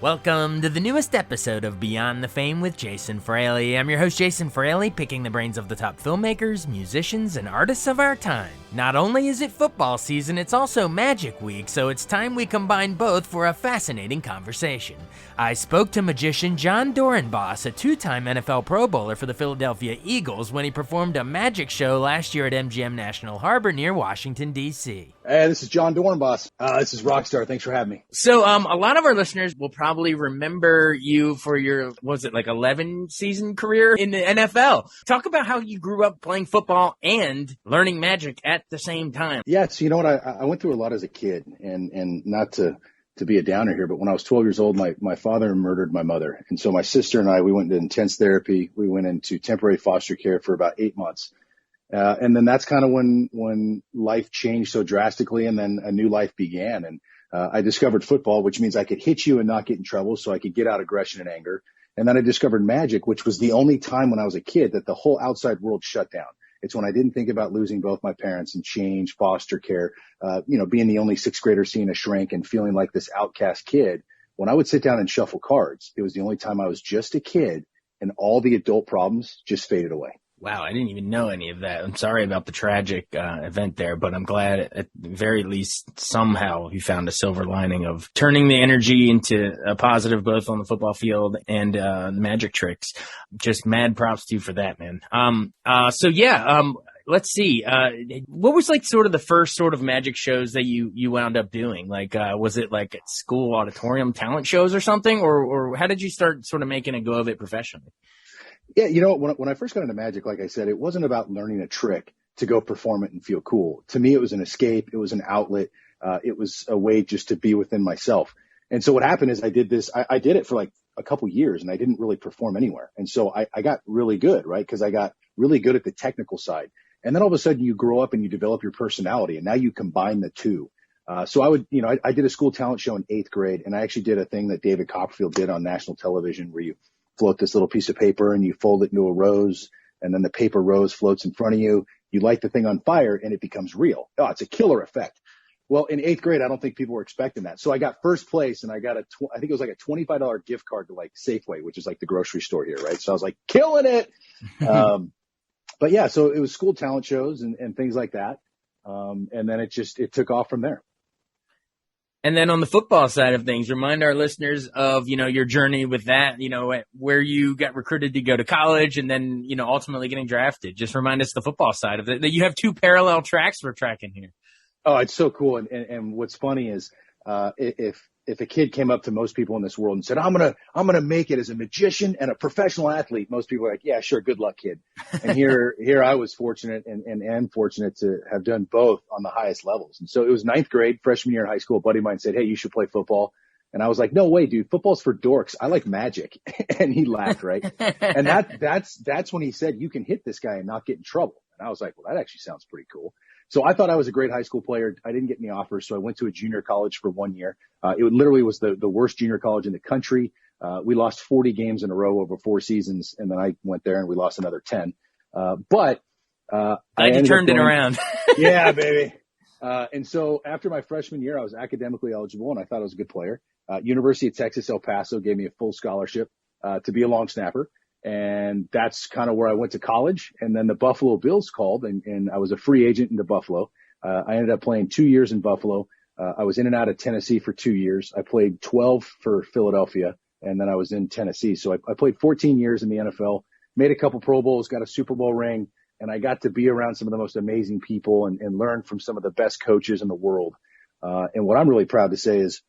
Welcome to the newest episode of Beyond the Fame with Jason Fraley. I'm your host, Jason Fraley, picking the brains of the top filmmakers, musicians, and artists of our time. Not only is it football season, it's also Magic Week, so it's time we combine both for a fascinating conversation. I spoke to magician Jon Dorenbos, a two-time NFL Pro Bowler for the Philadelphia Eagles, when he performed a magic show last year at MGM National Harbor near Washington, D.C. Hey, this is Jon Dorenbos. This is Rockstar. Thanks for having me. So a lot of our listeners will probably remember you for your, 11-season career in the NFL. Talk about how you grew up playing football and learning magic at the same time. Yeah, so you know what? I went through a lot as a kid, and not to be a downer here, but when I was 12 years old, my father murdered my mother. And so my sister and I, we went into intense therapy. We went into temporary foster care for about 8 months. And then that's kind of when life changed so drastically, and then a new life began. And I discovered football, which means I could hit you and not get in trouble, so I could get out aggression and anger. And then I discovered magic, which was the only time when I was a kid that the whole outside world shut down. It's when I didn't think about losing both my parents and change, foster care, being the only sixth grader seeing a shrink and feeling like this outcast kid. When I would sit down and shuffle cards, it was the only time I was just a kid, and all the adult problems just faded away. Wow, I didn't even know any of that. I'm sorry about the tragic event there, but I'm glad at the very least somehow you found a silver lining of turning the energy into a positive both on the football field and magic tricks. Just mad props to you for that, man. Let's see. What was like sort of the first sort of magic shows that you wound up doing? Like, was it like at school auditorium talent shows or something? Or how did you start sort of making a go of it professionally? Yeah, you know, when I first got into magic, like I said, it wasn't about learning a trick to go perform it and feel cool. To me, it was an escape. It was an outlet. It was a way just to be within myself. And so what happened is I did this. I did it for like a couple years, and I didn't really perform anywhere. And so I got really good, right? Because I got really good at the technical side. And then all of a sudden you grow up and you develop your personality, and now you combine the two. So I did a school talent show in 8th grade, and I actually did a thing that David Copperfield did on national television where you float this little piece of paper and you fold it into a rose, and then the paper rose floats in front of you. You light the thing on fire and it becomes real. Oh, it's a killer effect. Well, in 8th grade, I don't think people were expecting that. So I got first place, and I got I think it was like a $25 gift card to like Safeway, which is like the grocery store here, right? So I was like killing it. But yeah, so it was school talent shows and things like that. And then it took off from there. And then on the football side of things, remind our listeners of, your journey with that, where you got recruited to go to college and then, ultimately getting drafted. Just remind us the football side of it, that you have two parallel tracks we're tracking here. Oh, it's so cool. And what's funny is, if a kid came up to most people in this world and said, I'm going to make it as a magician and a professional athlete, most people are like, yeah, sure. Good luck, kid. And here I was fortunate and am fortunate to have done both on the highest levels. And so it was 9th grade, freshman year in high school. A buddy of mine said, hey, you should play football. And I was like, no way, dude, football's for dorks. I like magic. And he laughed, right? And that's when he said, you can hit this guy and not get in trouble. And I was like, well, that actually sounds pretty cool. So I thought I was a great high school player. I didn't get any offers, so I went to a junior college for 1 year. It literally was the worst junior college in the country. We lost 40 games in a row over 4 seasons, and then I went there and we lost another 10. Glad you turned it around. Yeah, baby. And so after my freshman year, I was academically eligible, and I thought I was a good player. University of Texas, El Paso gave me a full scholarship to be a long snapper. And that's kind of where I went to college. And then the Buffalo Bills called, and I was a free agent into Buffalo. I ended up playing 2 years in Buffalo. I was in and out of Tennessee for 2 years. I played 12 for Philadelphia, and then I was in Tennessee. So I played 14 years in the NFL, made a couple Pro Bowls, got a Super Bowl ring, and I got to be around some of the most amazing people and learn from some of the best coaches in the world. And what I'm really proud to say is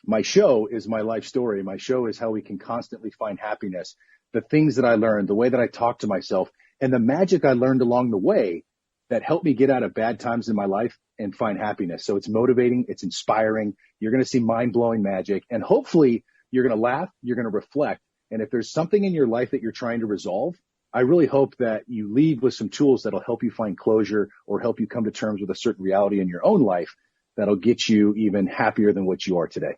my show is my life story. My show is how we can constantly find happiness. The things that I learned, the way that I talk to myself, and the magic I learned along the way that helped me get out of bad times in my life and find happiness. So it's motivating. It's inspiring. You're going to see mind-blowing magic. And hopefully you're going to laugh. You're going to reflect. And if there's something in your life that you're trying to resolve, I really hope that you leave with some tools that'll help you find closure or help you come to terms with a certain reality in your own life that'll get you even happier than what you are today.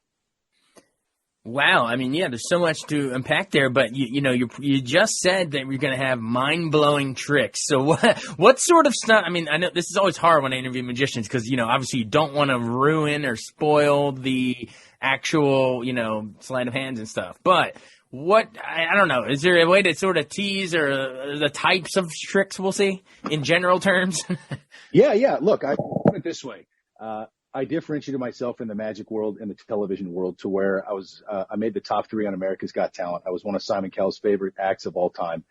Wow, I mean, yeah, there's so much to unpack there, but you just said that we're going to have mind-blowing tricks. So what sort of stuff? I mean, I know this is always hard when I interview magicians because obviously you don't want to ruin or spoil the actual sleight of hands and stuff. But I don't know. Is there a way to sort of tease or the types of tricks we'll see in general terms? Yeah. Look, I put it this way. I differentiated myself in the magic world and the television world to where I made the top 3 on America's Got Talent. I was one of Simon Cowell's favorite acts of all time.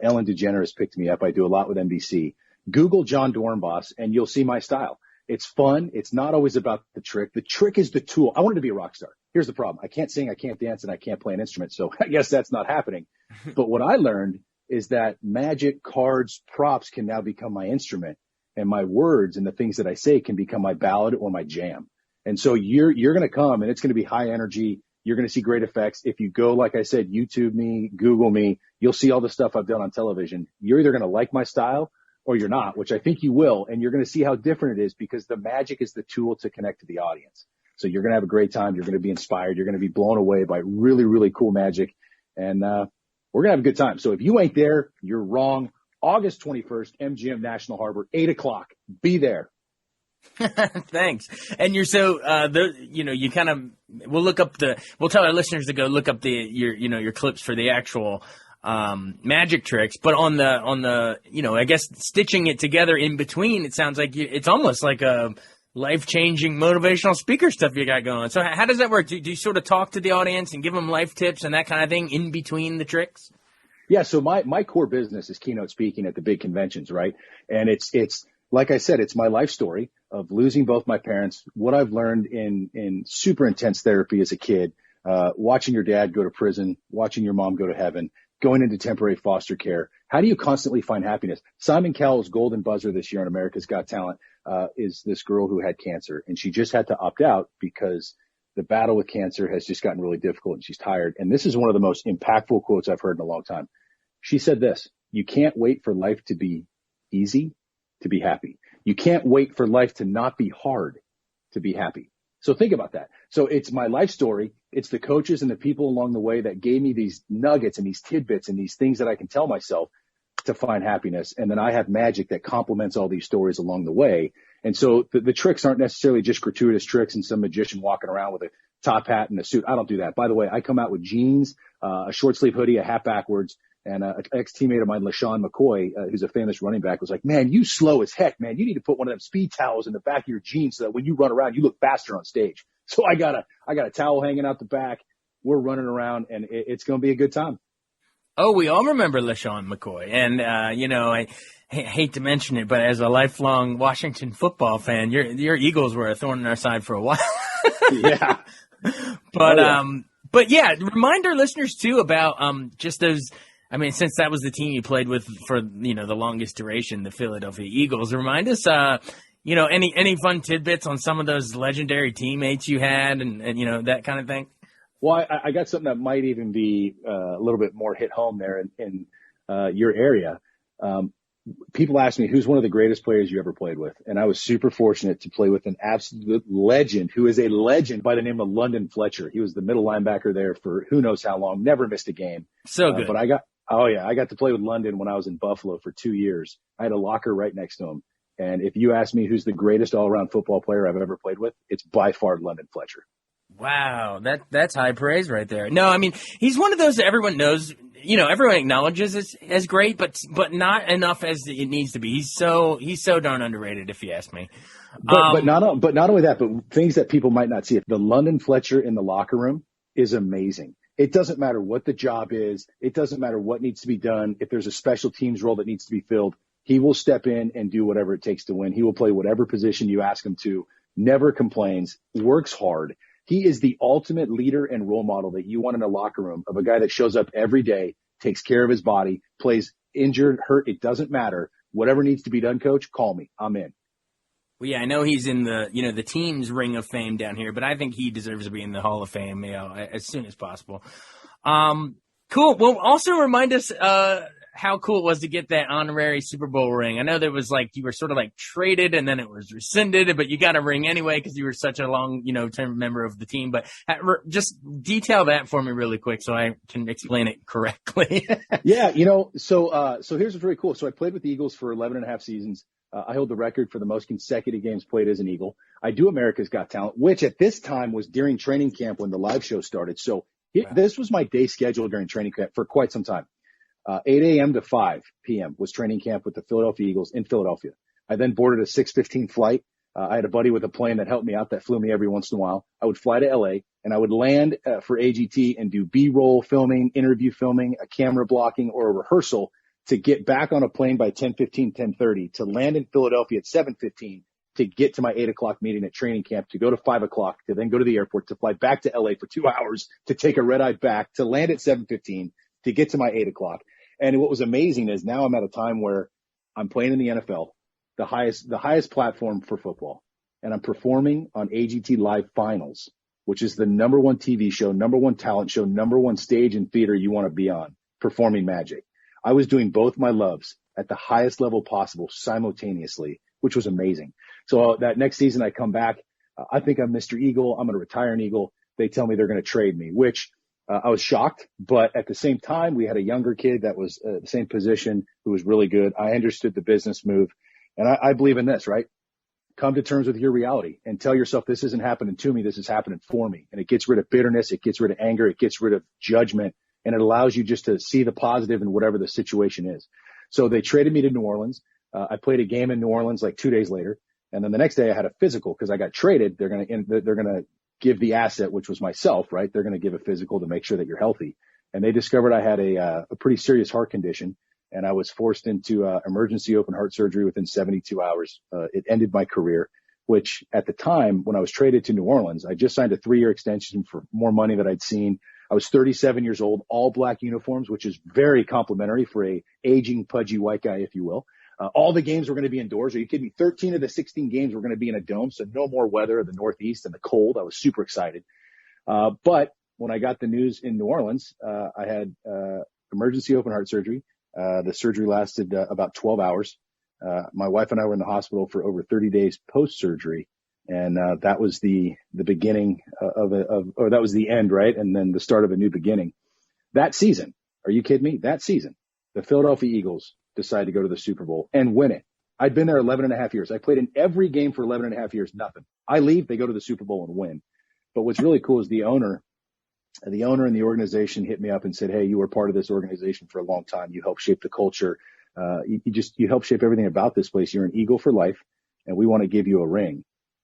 Ellen DeGeneres picked me up. I do a lot with NBC. Google Jon Dorenbos and you'll see my style. It's fun. It's not always about the trick. The trick is the tool. I wanted to be a rock star. Here's the problem. I can't sing, I can't dance, and I can't play an instrument. So I guess that's not happening. But what I learned is that magic, cards, props can now become my instrument. And my words and the things that I say can become my ballad or my jam. And so you're going to come and it's going to be high energy. You're going to see great effects. If you go, like I said, YouTube me, Google me, you'll see all the stuff I've done on television. You're either going to like my style or you're not, which I think you will. And you're going to see how different it is because the magic is the tool to connect to the audience. So you're going to have a great time. You're going to be inspired. You're going to be blown away by really, really cool magic. And we're going to have a good time. So if you ain't there, you're wrong. August 21st, MGM National Harbor, 8:00. Be there. Thanks. And you're so, you kind of, we'll tell our listeners to go look up your clips for the actual, magic tricks, but on the, I guess stitching it together in between, it sounds like it's almost like a life-changing motivational speaker stuff you got going. So how does that work? Do you sort of talk to the audience and give them life tips and that kind of thing in between the tricks? Yeah. So my core business is keynote speaking at the big conventions, right? And it's like I said, it's my life story of losing both my parents, what I've learned in super intense therapy as a kid, watching your dad go to prison, watching your mom go to heaven, going into temporary foster care. How do you constantly find happiness? Simon Cowell's golden buzzer this year on America's Got Talent, is this girl who had cancer, and she just had to opt out because the battle with cancer has just gotten really difficult and she's tired. And this is one of the most impactful quotes I've heard in a long time. She said this: you can't wait for life to be easy to be happy. You can't wait for life to not be hard to be happy. So think about that. So it's my life story. It's the coaches and the people along the way that gave me these nuggets and these tidbits and these things that I can tell myself to find happiness. And then I have magic that complements all these stories along the way. And so the tricks aren't necessarily just gratuitous tricks and some magician walking around with a top hat and a suit. I don't do that. By the way, I come out with jeans, a short sleeve hoodie, a hat backwards. And an ex-teammate of mine, LaShawn McCoy, who's a famous running back, was like, man, you slow as heck, man. You need to put one of them speed towels in the back of your jeans so that when you run around, you look faster on stage. So I got a towel hanging out the back. We're running around, and it's going to be a good time. Oh, we all remember LaShawn McCoy. And, I hate to mention it, but as a lifelong Washington football fan, your Eagles were a thorn in our side for a while. Yeah. But yeah, remind our listeners, too, about just those – I mean, since that was the team you played with for, the longest duration, the Philadelphia Eagles, remind us, any fun tidbits on some of those legendary teammates you had and that kind of thing? Well, I got something that might even be a little bit more hit home there in your area. People ask me, who's one of the greatest players you ever played with? And I was super fortunate to play with an absolute legend who is a legend by the name of London Fletcher. He was the middle linebacker there for who knows how long, never missed a game. So good. But I got to play with London when I was in Buffalo for 2 years. I had a locker right next to him. And if you ask me who's the greatest all-around football player I've ever played with, it's by far London Fletcher. Wow, that's high praise right there. No, I mean, he's one of those that everyone knows, everyone acknowledges as great, but not enough as it needs to be. He's so darn underrated, if you ask me. But not only that, but things that people might not see. The London Fletcher in the locker room is amazing. It doesn't matter what the job is. It doesn't matter what needs to be done. If there's a special teams role that needs to be filled, he will step in and do whatever it takes to win. He will play whatever position you ask him to, never complains, works hard. He is the ultimate leader and role model that you want in a locker room, of a guy that shows up every day, takes care of his body, plays injured, hurt. It doesn't matter. Whatever needs to be done, coach, call me. I'm in. Well, yeah, I know he's in the team's ring of fame down here, but I think he deserves to be in the Hall of Fame, as soon as possible. Cool. Well, also remind us, how cool it was to get that honorary Super Bowl ring. I know there was like, you were sort of like traded and then it was rescinded, but you got a ring anyway because you were such a long, term member of the team. But just detail that for me really quick so I can explain it correctly. Yeah, so here's what's really cool. So I played with the Eagles for 11 and a half seasons. I hold the record for the most consecutive games played as an Eagle. I do America's Got Talent, which at this time was during training camp when the live show started. So this was my day schedule during training camp for quite some time. 8 a.m. to 5 p.m. was training camp with the Philadelphia Eagles in Philadelphia. I then boarded a 6:15 flight. I had a buddy with a plane that helped me out that flew me every once in a while. I would fly to LA and I would land for AGT and do B-roll filming, interview filming, a camera blocking, or a rehearsal to get back on a plane by 10:15, 10:30 to land in Philadelphia at 7:15 to get to my 8 o'clock meeting at training camp, to go to 5 o'clock, to then go to the airport, to fly back to LA for 2 hours, to take a red eye back, to land at 7:15, to get to my 8 o'clock. And what was amazing is now I'm at a time where I'm playing in the NFL, the highest platform for football. And I'm performing on AGT Live Finals, which is the number one TV show, number one talent show, number one stage and theater you want to be on, performing magic. I was doing both my loves at the highest level possible simultaneously, which was amazing. So that next season I come back, I think I'm Mr. Eagle. I'm going to retire an Eagle. They tell me they're going to trade me, which I was shocked. But at the same time, we had a younger kid that was the same position who was really good. I understood the business move. And I believe in this, right? Come to terms with your reality and tell yourself this isn't happening to me. This is happening for me. And it gets rid of bitterness. It gets rid of anger. It gets rid of judgment. And it allows you just to see the positive in whatever the situation is. So they traded me to New Orleans. I played a game in New Orleans like 2 days later. And then the next day I had a physical because I got traded. They're going to give the asset, which was myself, right? They're going to give a physical to make sure that you're healthy. And they discovered I had a pretty serious heart condition. And I was forced into emergency open heart surgery within 72 hours. It ended my career, which at the time when I was traded to New Orleans, I just signed a 3-year extension for more money that I'd seen. I was 37 years old, all black uniforms, which is very complimentary for a aging, pudgy white guy, if you will. All the games were going to be indoors. Are you kidding me? 13 of the 16 games were going to be in a dome, so no more weather in the Northeast and the cold. I was super excited. But when I got the news in New Orleans, I had emergency open heart surgery. The surgery lasted about 12 hours. My wife and I were in the hospital for over 30 days post-surgery. And that was the beginning or that was the end, right? And then the start of a new beginning. That season, are you kidding me? That season, the Philadelphia Eagles decided to go to the Super Bowl and win it. I'd been there 11 and a half years. I played in every game for 11 and a half years, nothing. I leave, they go to the Super Bowl and win. But what's really cool is the owner and the organization hit me up and said, hey, you were part of this organization for a long time. You helped shape the culture. You helped shape everything about this place. You're an Eagle for life, and we want to give you a ring.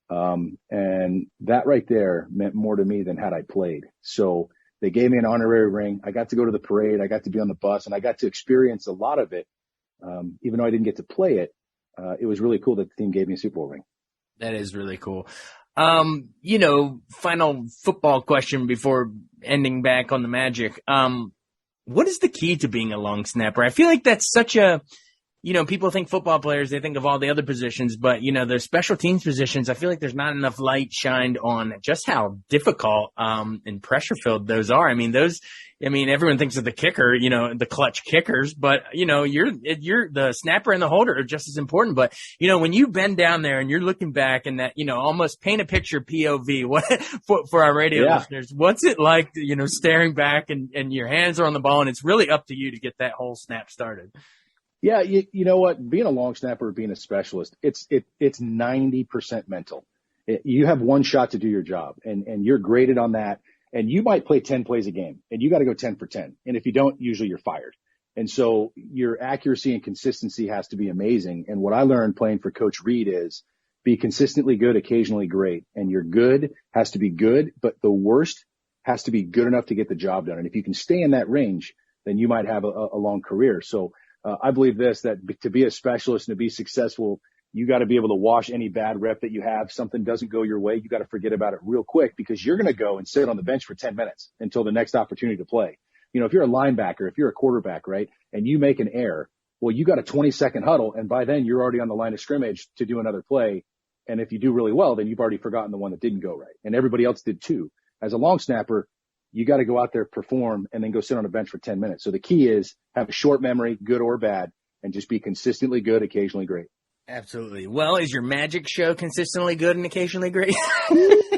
And that right there meant more to me than had I played. So they gave me an honorary ring. I got to go to the parade. I got to be on the bus, and I got to experience a lot of it. Even though I didn't get to play it, it was really cool that the team gave me a Super Bowl ring. That is really cool. Final football question before ending back on the Magic. What is the key to being a long snapper? I feel like that's such a, people think football players, they think of all the other positions, but, there's special teams positions. I feel like there's not enough light shined on just how difficult, and pressure filled those are. Everyone thinks of the kicker, the clutch kickers, but, you're the snapper and the holder are just as important. But, when you bend down there and you're looking back and that, almost paint a picture POV, for our radio listeners, what's it like, staring back and your hands are on the ball and it's really up to you to get that whole snap started? Yeah, you know what? Being a long snapper, being a specialist, it's 90% mental. You have one shot to do your job, and you're graded on that. And you might play 10 plays a game, and you got to go 10 for 10. And if you don't, usually you're fired. And so your accuracy and consistency has to be amazing. And what I learned playing for Coach Reed is be consistently good, occasionally great. And your good has to be good, but the worst has to be good enough to get the job done. And if you can stay in that range, then you might have a long career. So I believe that to be a specialist and to be successful, you got to be able to wash any bad rep that you have. Something doesn't go your way, you got to forget about it real quick because you're going to go and sit on the bench for 10 minutes until the next opportunity to play. If you're a linebacker, if you're a quarterback, right, and you make an error, well, you got a 20-second huddle, and by then you're already on the line of scrimmage to do another play. And if you do really well, then you've already forgotten the one that didn't go right. And everybody else did too. As a long snapper, you got to go out there, perform, and then go sit on a bench for 10 minutes. So the key is have a short memory, good or bad, and just be consistently good, occasionally great. Absolutely. Well, is your magic show consistently good and occasionally great?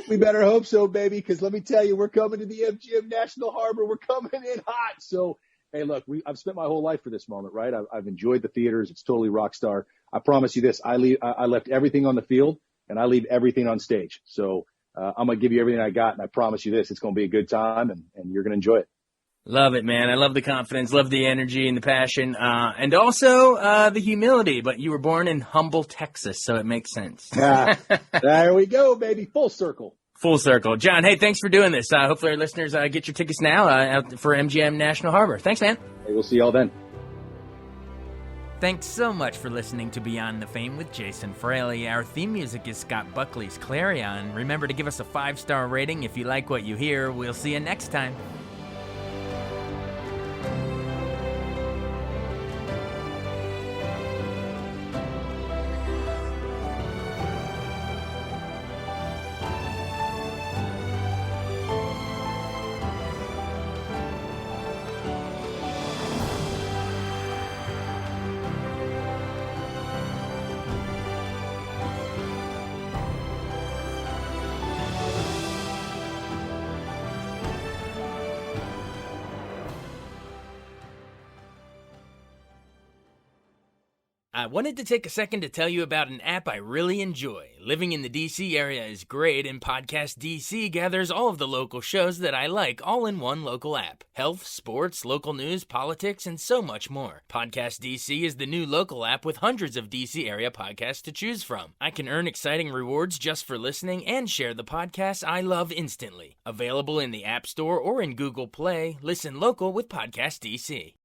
We better hope so, baby, because let me tell you, we're coming to the MGM National Harbor. We're coming in hot. So, hey, look, I've spent my whole life for this moment, right? I've enjoyed the theaters. It's totally rock star. I promise you this. I left everything on the field, and I leave everything on stage. So I'm going to give you everything I got, and I promise you this. It's going to be a good time, and you're going to enjoy it. Love it, man. I love the confidence, love the energy and the passion, and also the humility. But you were born in Humble, Texas, so it makes sense. There we go, baby. Full circle. Full circle. Jon, hey, thanks for doing this. Hopefully our listeners get your tickets now out for MGM National Harbor. Thanks, man. Hey, we'll see y'all then. Thanks so much for listening to Beyond the Fame with Jason Fraley. Our theme music is Scott Buckley's Clarion. Remember to give us a 5-star rating if you like what you hear. We'll see you next time. I wanted to take a second to tell you about an app I really enjoy. Living in the DC area is great, and Podcast DC gathers all of the local shows that I like all in one local app. Health, sports, local news, politics, and so much more. Podcast DC is the new local app with hundreds of DC area podcasts to choose from. I can earn exciting rewards just for listening and share the podcasts I love instantly. Available in the App Store or in Google Play, listen local with Podcast DC.